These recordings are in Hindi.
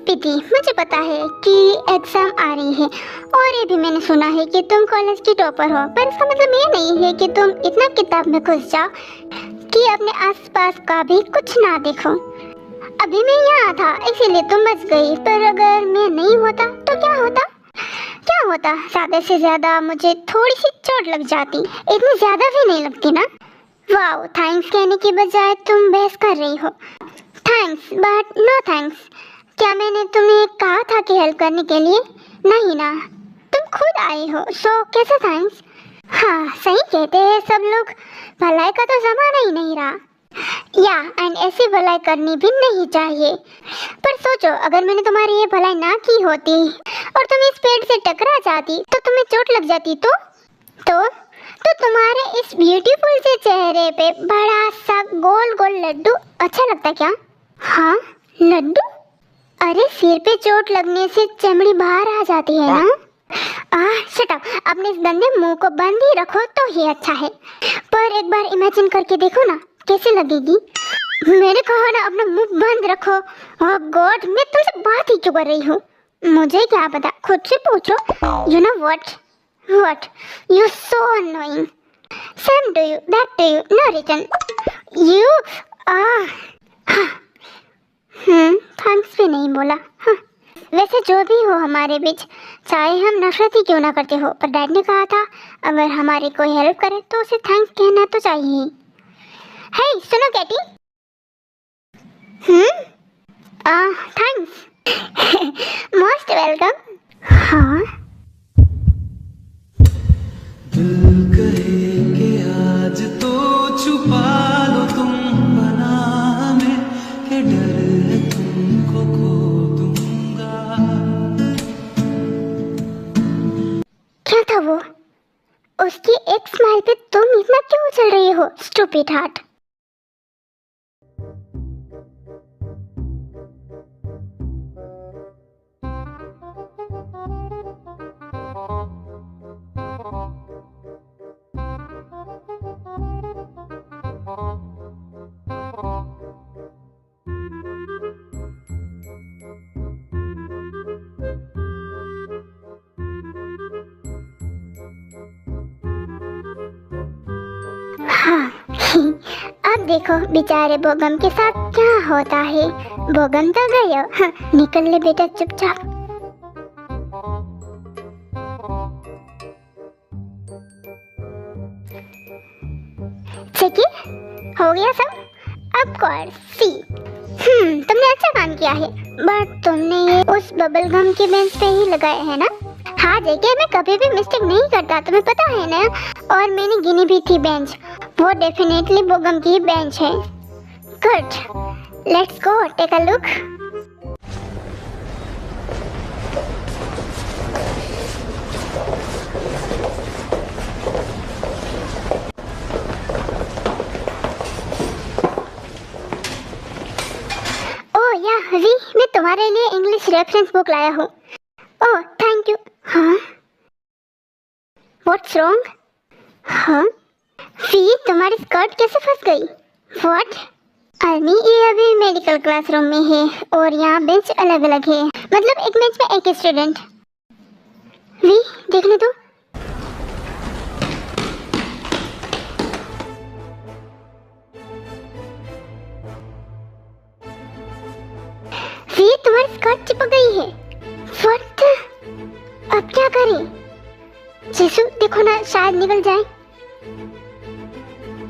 प्रीति, मुझे पता है कि एग्जाम आ रही है और ये भी मैंने सुना है कि तुम कॉलेज की टॉपर हो, पर इसका मतलब ये नहीं है कि तुम इतना किताब में घुस जाओ कि अपने आसपास का भी कुछ ना देखो। अभी मैं यहाँ था इसीलिए तुम बच गई, पर अगर मैं नहीं होता तो क्या होता? ज्यादा से ज्यादा मुझे थोड़ी सी चोट लग जाती, इतनी ज्यादा भी नहीं लगती ना। वाओ, थैंक्स कहने की बजाय तुम बहस कर रही हो। Thanks but no thanks. क्या मैंने तुम्हें कहा था कि हेल्प करने के लिए? नहीं ना, तुम खुद आई हो, सो कैसे थैंक्स? हाँ, सही कहते हैं सब लोग, भलाई का तो जमाना ही नहीं रहा। या एंड ऐसी भलाई करनी भी नहीं चाहिए। पर सोचो, अगर मैंने तुम्हारी ये भलाई ना की होती और तुम इस पेड़ से टकरा जाती तो तुम्हें चोट लग जाती तो तुम्हारे इस ब्यूटीफुल से चेहरे पे बड़ा सा गोल गोल लड्डू अच्छा लगता क्या? हाँ, लड्डू? अरे सिर पे चोट लगने से चमड़ी बाहर आ जाती है ना। शट अप, अपने इस गंदे मुंह को बंद ही रखो तो ही अच्छा है। पर एक बार इमेजिन करके देखो ना, कैसे लगेगी? मैंने कहा ना अपना मुंह बंद रखो। ओह गॉड, मैं तुमसे बात ही क्यों कर रही हूँ? मुझे क्या पता, खुद से पूछो। You know What? You so annoying. Same to you, that to you, no return. You, thanks भी नहीं बोला। वैसे जो भी हो हमारे बीच, चाहे हम नफरत ही क्यों ना करते हो, पर डैड ने कहा था अगर हमारी कोई हेल्प करे तो उसे थैंक्स कहना तो चाहिए। हे सुनो कैटी। थैंक्स। Most welcome. हाँ, दिल कहे कि आज तो छुपा लो तुम बना में, के डर है तुमको खो दूंगा। क्या था वो? उसकी एक स्माइल पे तुम इतना क्यों उछल रही हो, स्टूपिड हार्ट? हाँ, अब देखो बेचारे बोगम के साथ क्या होता है। बोगम तो गयो। हाँ, निकल ले बेटा चुपचाप। चेकी हो गया सब। अब कोर्स सी। तुमने अच्छा काम किया है, बट तुमने ये उस बबल गम के बेंच पे ही लगाया है ना? हाँ जेके, मैं कभी भी मिस्टेक नहीं करता, तुम्हें पता है ना। और मैंने गिनी भी थी बेंच, वो डेफिनेटली बोगम की बेंच है। Good, let's go take a look. Oh yeah we, मैं तुम्हारे लिए इंग्लिश रेफरेंस बुक लाया हूँ। Oh thank you. हाँ, व्हाट्स रॉन्ग? हाँ वी, तुम्हारी स्कर्ट कैसे फंस गई? व्हाट? आर्मी, ये अभी मेडिकल क्लासरूम में है और यहाँ बेंच अलग अलग है, मतलब एक बेंच में एक स्टूडेंट। वी देखने दो। वी, तुम्हारी स्कर्ट चिपक गई है। व्हाट? अब क्या करें? जीसू देखो ना, शायद निकल जाए।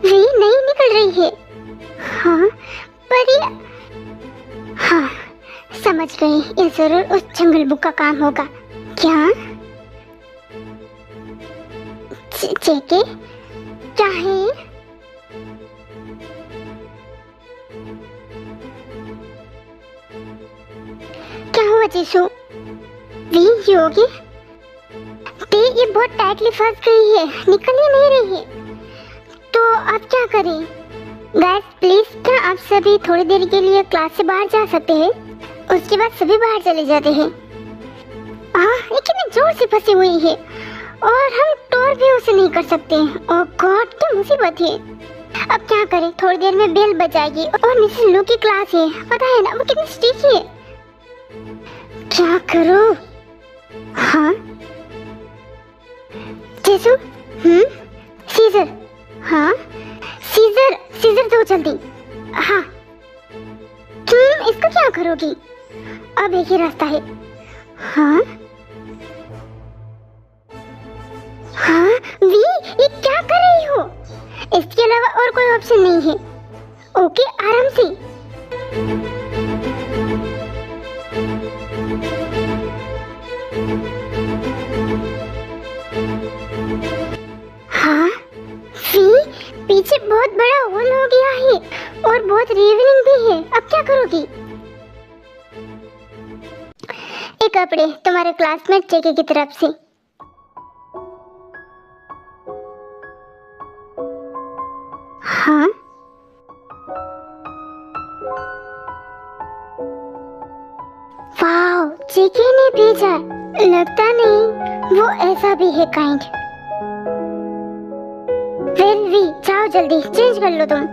वी नहीं निकल रही है। हाँ पर ये, हाँ समझ गई, ये जरूर उस जंगल बुक का काम होगा। क्या? जेके क्या है? क्या हुआ जीसू? वी योगी, ये बहुत टाइटली फंस गई है, निकल ही नहीं रही है। तो अब क्या करें? गाइस प्लीज, क्या आप सभी थोड़ी देर के लिए क्लास से बाहर जा सकते हैं? उसके बाद सभी बाहर चले जाते हैं। ये कितनी जोर से फंसी हुई है और हम टोर भी उसे नहीं कर सकते। ओह गॉड, क्या मुसीबत है। अब क्या करें? थोड़ी देर में बेल बजाएगी और मिसेस लू की क्लास है, पता है ना वो कितनी स्ट्रिक्ट है। क्या करूं? हाँ जेसु, सीजर, हाँ सीजर, सीजर दो जल्दी। हाँ तुम इसका क्या करोगी? अब एक ही रास्ता है। हाँ हाँ वी, ये क्या कर रही हो? इसके अलावा और कोई ऑप्शन नहीं है। ओके आराम से। हाँ वी, पीछे बहुत बड़ा होल हो गया है और बहुत रिवीलिंग भी है। अब क्या करोगी? ये कपड़े तुम्हारे क्लासमेट जेके की तरफ से। हाँ वाओ, जेके ने भेजा। लगता नहीं वो ऐसा भी है काइंड। वेल वी, जाओ जल्दी चेंज कर लो तुम।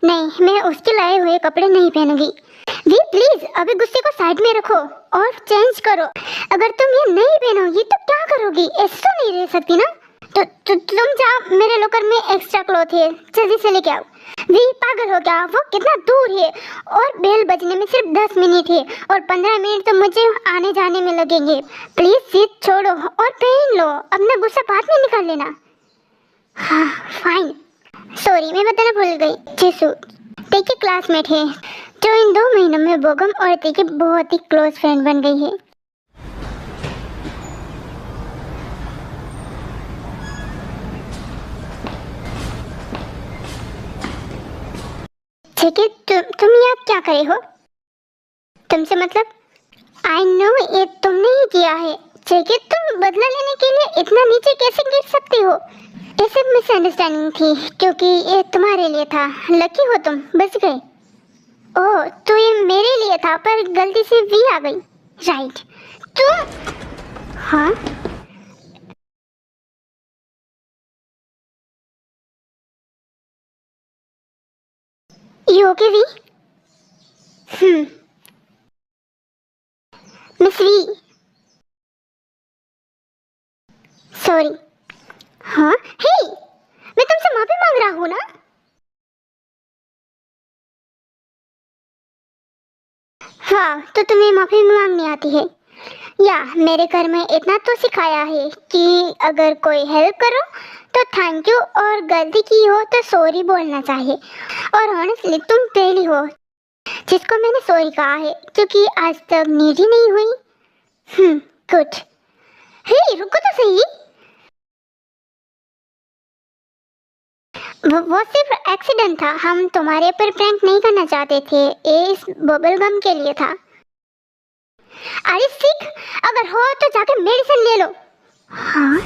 नहीं, मैं उसके लाए हुए कपड़े नहीं पहनूंगी। वी प्लीज अभी गुस्से को साइड में रखो और चेंज करो। अगर तुम ये नहीं पहनोगी तो क्या करोगी? ऐसे तो नहीं रह सकती ना। तो तुम जाओ, मेरे लॉकर में एक्स्ट्रा क्लॉथ है, जल्दी से लेके आओ। वी पागल हो गया, वो कितना दूर है और बेल बजने में सिर्फ 10 मिनट है और 15 मिनट तो मुझे आने जाने में लगेंगे। प्लीज सीट छोड़ो और पहन लो, अपना गुस्सा बाद में निकाल लेना। हाँ फाइन, सॉरी मैं बताना भूल गई। जेसु तेकी क्लासमेट है जो इन 2 महीनों में बोगम और तेकी बहुत ही क्लोज फ्रेंड बन गई है। जेके तुम यहाँ क्या करे हो? तुमसे मतलब? आई नो ये तुमने ही किया है। जेके तुम बदला लेने के लिए इतना नीचे कैसे गिर सकती हो? ये सब मिसअंडरस्टैंडिंग थी क्योंकि ये तुम्हारे लिए था। लकी हो तुम, बच गए। ओह तो ये मेरे लिए था पर गलती से वी आ गई, राइट? तुम हाँ you okay we? Miss we sorry. हाँ हे, मैं तुमसे माफी मांग रहा हूँ ना। हाँ तो तुम्हें माफी मांगनी आती है? या मेरे घर में इतना तो सिखाया है कि अगर कोई हेल्प करो तो थैंक यू और गलती की हो तो सॉरी बोलना चाहिए। और ऑनेस्टली तुम पहली हो जिसको मैंने सॉरी कहा है क्योंकि आज तक नीड ही नहीं हुई। गुड। हे रुको तो सही, वो सिर्फ एक्सीडेंट था। हम तुम्हारे पर प्रैंक नहीं करना चाहते थे, ये इस बबल गम के लिए था। अरे सिक, अगर हो तो जाके मेडिसिन ले लो। हाँ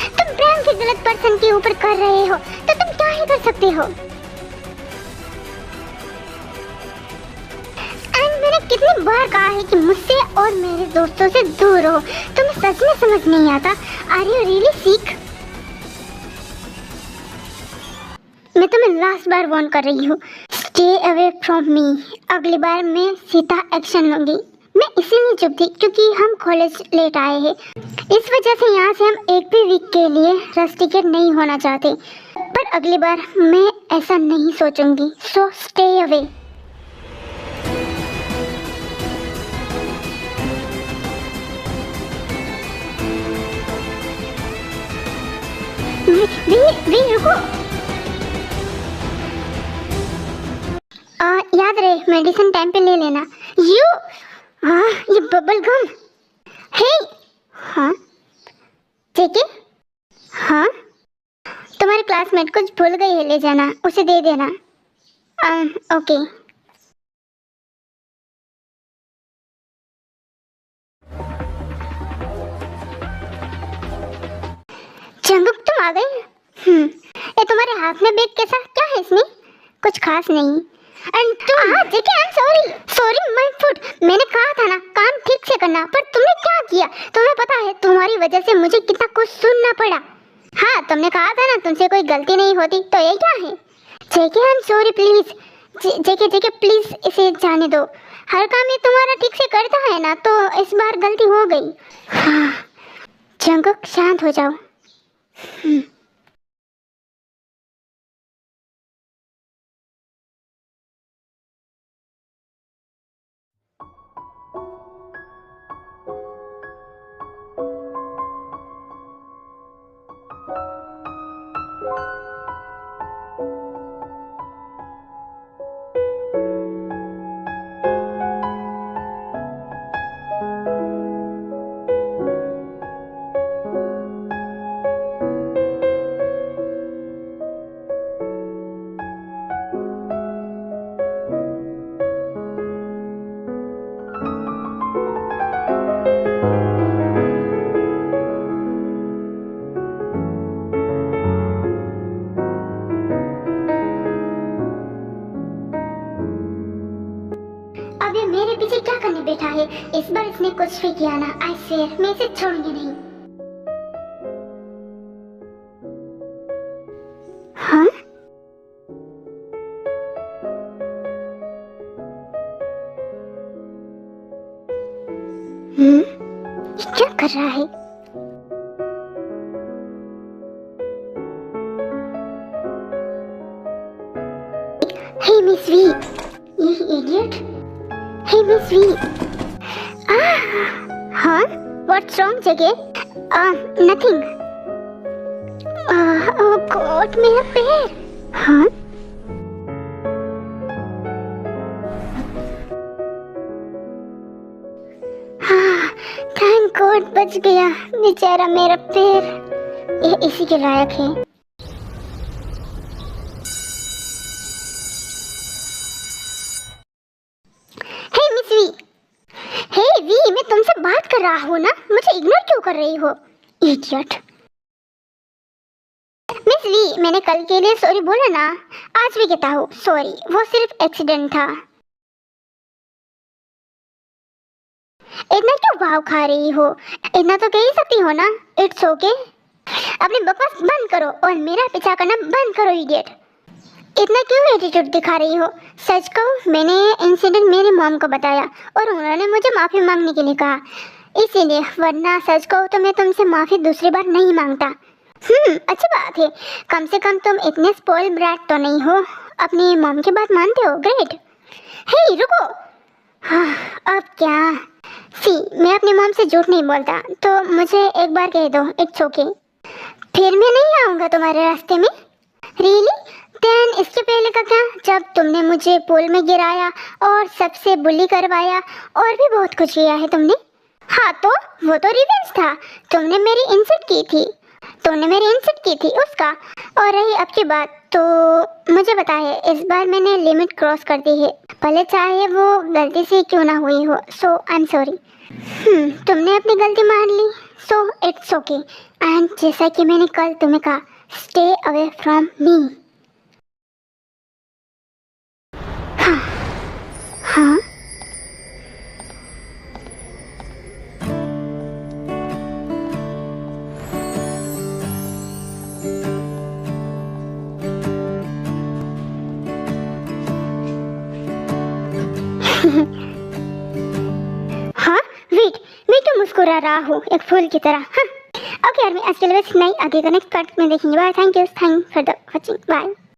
तुम प्रैंक गलत पर्सन के ऊपर कर रहे हो तो तुम क्या ही कर सकते हो? मैंने कितनी बार कहा है कि मुझसे और मेरे दोस्तों से दूर रहो। तुम्हें सच में समझ नहीं आता? आर यू रियली सिक? मैं तुम्हें लास्ट बार वार्न कर रही हूँ, स्टे अवे फ्रॉम मी। अगली बार मैं सीधा एक्शन लूंगी। मैं इसीलिए चुप थी क्योंकि हम कॉलेज लेट आए हैं। इस वजह से यहाँ से हम एक भी वीक के लिए रश टिकट नहीं होना चाहते। पर अगली बार मैं ऐसा नहीं सोचूंगी। So stay away. वी रुको। याद रहे मेडिसिन टाइम पे ले लेना। ये बबल गम। हे हाँ ठीक है। हाँ तुम्हारे क्लासमेट कुछ भूल गई है, ले जाना, उसे दे देना। ओके। जंगुक तुम आ गई? ये तुम्हारे हाथ में बैग कैसा? क्या है इसमें? कुछ खास नहीं। एंड तुम JK I am sorry my foot. मैंने कहा था ना काम ठीक से करना, पर तुमने क्या किया? तुम्हें पता है तुम्हारी वजह से मुझे कितना कुछ सुनना पड़ा। हाँ, तुमने कहा था ना तुमसे कोई गलती नहीं होती, तो ये क्या है? JK I am sorry please. JK JK please इसे जाने दो। हर काम ये तुम्हारा ठीक से करता है ना, तो इस बार गलती हो गई। हाँ, जंगकुक शांत हो जाओ। अब ये मेरे पीछे क्या करने बैठा है? इस बार इसने कुछ भी किया ना, आई स्वेयर मैं इसे छोड़ूंगी नहीं। हाँ? ये क्या कर रहा है? हे मिस वी, ये idiot. Hey Miss V. Huh? What's wrong, Jagger? Nothing. Oh God, मेरा पैर. Huh? Thank God बच गया बेचारा मेरा पैर. ये इसी के लायक है. मैं तुमसे बात कर रहा हूँ ना, मुझे इग्नोर क्यों कर रही हो? इडियट। मिस वी, मैंने कल के लिए सॉरी बोला ना, आज भी कहता हूँ सॉरी, वो सिर्फ एक्सीडेंट था। इतना क्यों भाव खा रही हो? इतना तो कह ही सकती हो ना, इट्स ओके। अपनी बकवास बंद करो और मेरा पीछा करना बंद करो इडियट। इतना क्यों एटीट्यूड दिखा रही हो? सच कहूँ, मैंने इंसिडेंट मेरी मॉम को बताया और उन्होंने मुझे माफ़ी मांगने के लिए कहा, इसीलिए, वरना सच कहूँ तो मैं तुमसे माफ़ी दूसरी बार नहीं मांगता। अच्छी बात है, कम से कम तुम इतने स्पॉइल ब्रैट तो नहीं हो, अपनी मॉम की बात मानते हो, ग्रेट। हे रुको, हाँ, अब क्या? मैं अपनी मॉम से झूठ नहीं बोलता, तो मुझे एक बार कह दो, इट्स ओके। फिर मैं नहीं आऊँगा तुम्हारे रास्ते में। रियली? देन इसके पहले का क्या, जब तुमने मुझे पूल में गिराया और सबसे बुली करवाया और भी बहुत कुछ किया है तुमने। हाँ तो वो तो रिवेंज था, तुमने मेरी इंसल्ट की थी उसका। और रही अब की बात, तो मुझे पता है इस बार मैंने लिमिट क्रॉस कर दी है, भले चाहे वो गलती से क्यों ना हुई हो। सो आई एम सॉरी। तुमने अपनी गलती मान ली, सो इट्स ओके। एंड जैसा कि मैंने कल तुम्हें कहा, स्टे अवे फ्रॉम मी। हाँ? हाँ? वेट, मैं क्यों मुस्कुरा रहा हूँ एक फूल की तरह? हाँ? ओके यार, मैं आज के लिए बस नहीं, आगे का नेक्स्ट पार्ट में देखेंगे। Bye, thank you for the watching, bye.